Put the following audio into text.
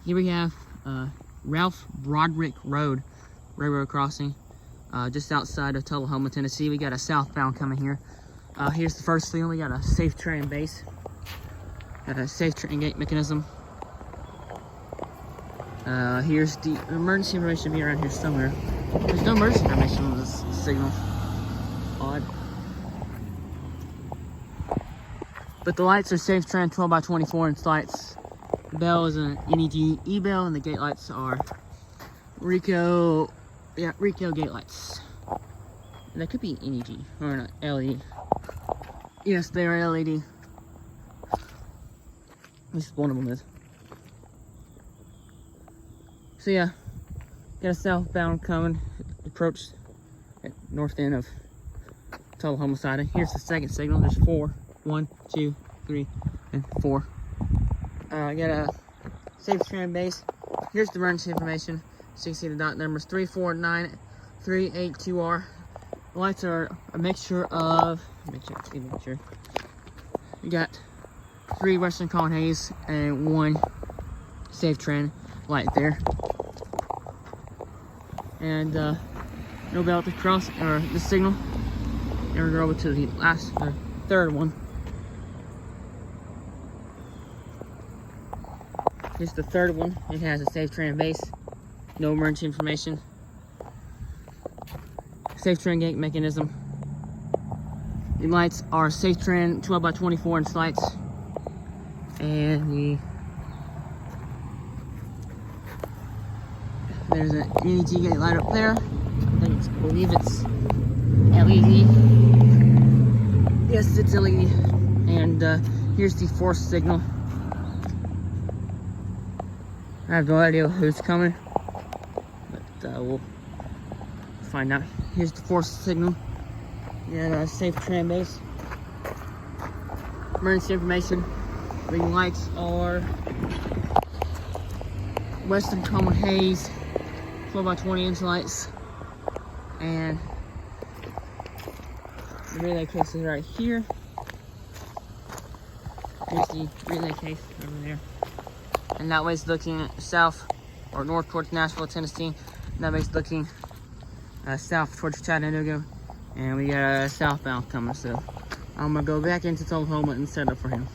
here we have Ralph Broadrick Road, railroad crossing, just outside of Tullahoma, Tennessee. We got a southbound coming here. Here's the first signal. We got a safe train base. Got a safe train gate mechanism. Here's the emergency information be around here somewhere. There's no emergency information on this signal. Odd. But the lights are safe train 12x24 inch lights. The bell is an NEG E-bell, and the gate lights are Rico gate lights. And that could be NEG or an LED. Yes, they are LED. At least one of them is. So yeah, got a southbound coming, approach at north end of Tullahoma siding. Here's the second signal. There's 4, 1, 2, 3, and 4. I got a safe train base. Here's the emergency information. So you can see the dot numbers 349382R. The lights are a mixture of, make sure. You got 3 Western Cone Haze and 1 safe train light there. And no bell to cross or the signal. And we're over to the last or third one. Here's the third one. It has a safe train base. No emergency information. Safe train gate mechanism. The lights are safe train 12x24 inch lights. And there's an NEG gate light up there. I believe it's LED. Yes, it's LED. And here's the fourth signal. I have no idea who's coming, but we'll find out. Here's the fourth signal. Yeah, safe train base. Emergency information. The lights are Western Cone Haze 12x20 inch lights, and the relay case is right here. Here's the relay case over there. And that way's looking south or north towards Nashville, Tennessee. And that way's looking south towards Chattanooga. And we got a southbound coming, so I'm gonna go back into Tullahoma and set up for him.